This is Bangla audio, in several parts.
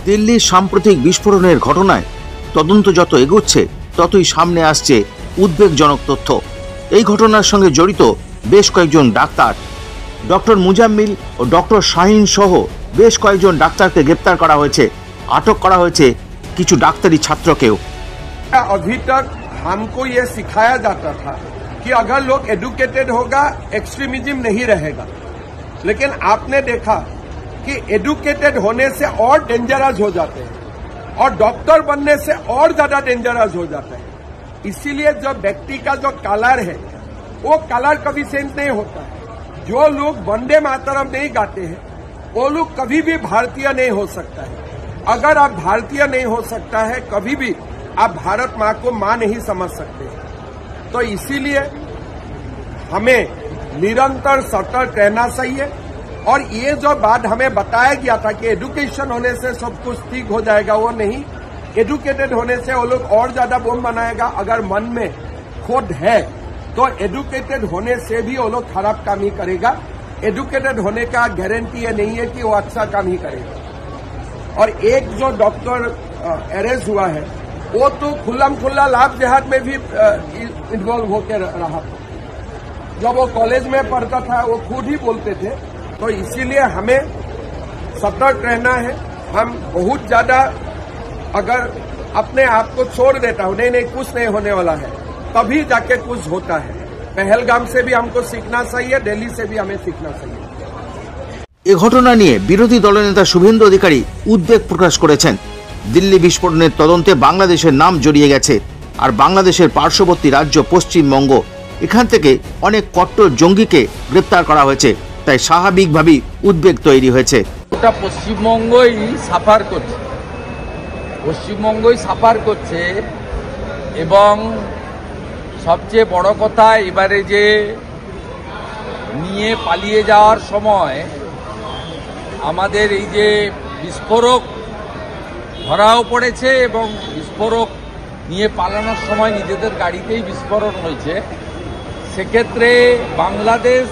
দিল্লির সাম্প্রতিক বিস্ফোরণের ঘটনায় তদন্ত যত এগোচ্ছে ততই সামনে আসছে উদ্বেগজনক তথ্য। এই ঘটনার সঙ্গে জড়িত বেশ কয়েকজন ডাক্তার, ডক্টর মুজাম্মিল ও ডক্টর শাহিন সহ বেশ কয়েকজন ডাক্তারকে গ্রেপ্তার করা হয়েছে, আটক করা হয়েছে কিছু ডাক্তারি ছাত্রকেও। अभी तक हमको ये सिखाया जाता था कि अगर लोग एडुकेटेड होगा एक्सट्रीमिज्म नहीं रहेगा, लेकिन आपने देखा कि एडुकेटेड होने से और डेंजरस हो जाते हैं और डॉक्टर बनने से और ज्यादा डेंजरस हो जाते हैं। इसीलिए जो व्यक्ति का जो कलर है वो कलर कभी सेंस नहीं होता है। जो लोग वंदे मातरम नहीं गाते हैं वो लोग कभी भी भारतीय नहीं हो सकता है। अगर आप भारतीय नहीं हो सकता है कभी भी आप भारत माँ को माँ नहीं समझ सकते। तो इसीलिए हमें निरंतर सतर्क रहना चाहिए। और ये जो बात हमें बताया गया था कि एडुकेशन होने से सब कुछ ठीक हो जाएगा, वो नहीं। एडुकेटेड होने से वो लोग और ज्यादा बम बनाएगा। अगर मन में खोट है तो एडुकेटेड होने से भी वो लोग खराब काम ही करेगा। एडुकेटेड होने का गारंटी ये नहीं है कि वो अच्छा काम ही करेगा। और एक जो डॉक्टर अरेस्ट हुआ है वो तो खुल्लम खुल्ला लाभ जिहाद में भी इन्वॉल्व होकर रहा था। जब वो कॉलेज में पढ़ता था वो खुद ही बोलते थे। तो इसीलिए हमें सतर्क रहना है। हम बहुत ज्यादा अगर अपने आप को छोड़ देता हूं, नहीं कुछ नहीं होने वाला है, तभी जाके कुछ होता है। पहलगाम से भी हमको सीखना चाहिए, दिल्ली से भी हमें सीखना चाहिए। এই ঘটনা নিয়ে বিরোধী দলনেতা শুভেন্দু অধিকারী উদ্বেগ প্রকাশ করেছেন। দিল্লি বিস্ফোরণের তদন্তে বাংলাদেশের নাম জড়িয়ে গেছে, আর বাংলাদেশের পার্শ্ববর্তী রাজ্য পশ্চিমবঙ্গ, এখান থেকে অনেক কট্টর জঙ্গিকে গ্রেপ্তার করা হয়েছে। তাই স্বাভাবিকভাবেই উদ্বেগ তৈরি হয়েছে। ওটা পশ্চিমবঙ্গই সাফার করছে এবং সবচেয়ে বড় কথা এবারে যে নিয়ে পালিয়ে যাওয়ার সময় আমাদের এই যে বিস্ফোরক ধরাও পড়েছে এবং বিস্ফোরক নিয়ে পালানোর সময় নিজেদের গাড়িতেই বিস্ফোরণ হয়েছে। সেক্ষেত্রে বাংলাদেশ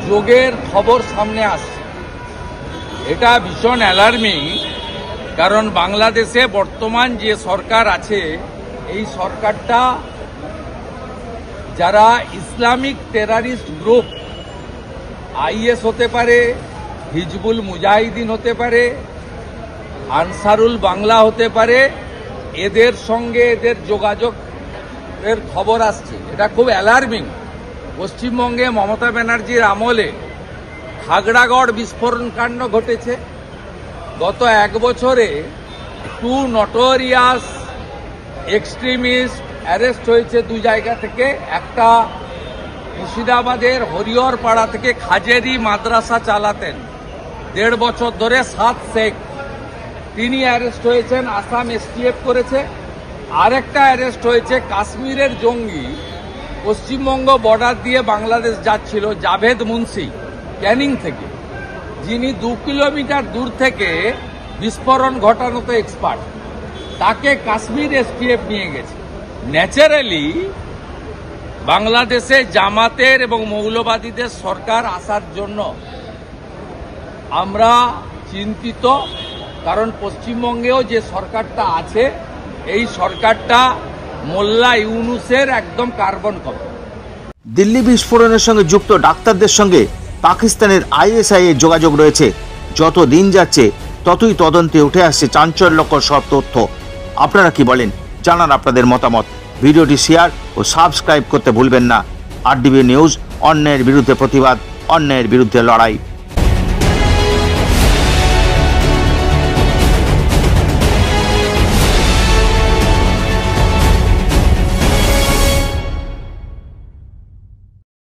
যোগের খবর সামনে আসছে। এটা ভীষণ অ্যালার্মিং, কারণ বাংলাদেশে বর্তমান যে সরকার আছে এই সরকারটা যারা ইসলামিক টেরারিস্ট গ্রুপ, আইএস হতে পারে, হিজবুল মুজাহিদিন হতে পারে, আনসারুল বাংলা হতে পারে, এদের সঙ্গে এদের যোগাযোগের খবর আসছে। এটা খুব অ্যালার্মিং। পশ্চিমবঙ্গে মমতা ব্যানার্জির আমলে খাগড়াগড় বিস্ফোরণ কাণ্ড ঘটেছে। গত এক বছরে 2 নটোরিয়াস এক্সট্রিমিস্ট অ্যারেস্ট হয়েছে 2 জায়গা থেকে। একটা মুর্শিদাবাদের হরিহরপাড়া থেকে খাজেরি মাদ্রাসা চালাতেন 1.5 বছর ধরে 7 শেখ, তিনি অ্যারেস্ট হয়েছেন, আসাম এসটিএফ করেছে। আরেকটা অ্যারেস্ট হয়েছে কাশ্মীরের জঙ্গি, পশ্চিমবঙ্গ বর্ডার দিয়ে বাংলাদেশ যাচ্ছিল, জাভেদ মুন্সি ক্যানিং থেকে, যিনি 2 কিলোমিটার দূর থেকে বিস্ফোরণ ঘটানোতে এক্সপার্ট। তাকে কাশ্মীর এসটিএফ নিয়ে গেছে। ন্যাচারালি বাংলাদেশে জামাতের এবং মৌলবাদীদের সরকার আসার জন্য আমরা চিন্তিত, কারণ পশ্চিমবঙ্গেও যে সরকারটা আছে এই সরকারটা মোল্লা ইউনুসের একদম কার্বন কপি। দিল্লি বিস্ফোরণের সঙ্গে যুক্ত ডাক্তারদের সঙ্গে পাকিস্তানের আইএসআই এর যোগাযোগ রয়েছে। যত দিন যাচ্ছে ততই তদন্তে উঠে আসছে চাঞ্চল্যকর সব তথ্য। আপনারা কি বলেন? জানান আপনাদের মতামত। ভিডিওটি শেয়ার ও সাবস্ক্রাইব করতে ভুলবেন না। আরডিবি নিউজ, অন্যায়ের বিরুদ্ধে প্রতিবাদ, অন্যায়ের বিরুদ্ধে লড়াই।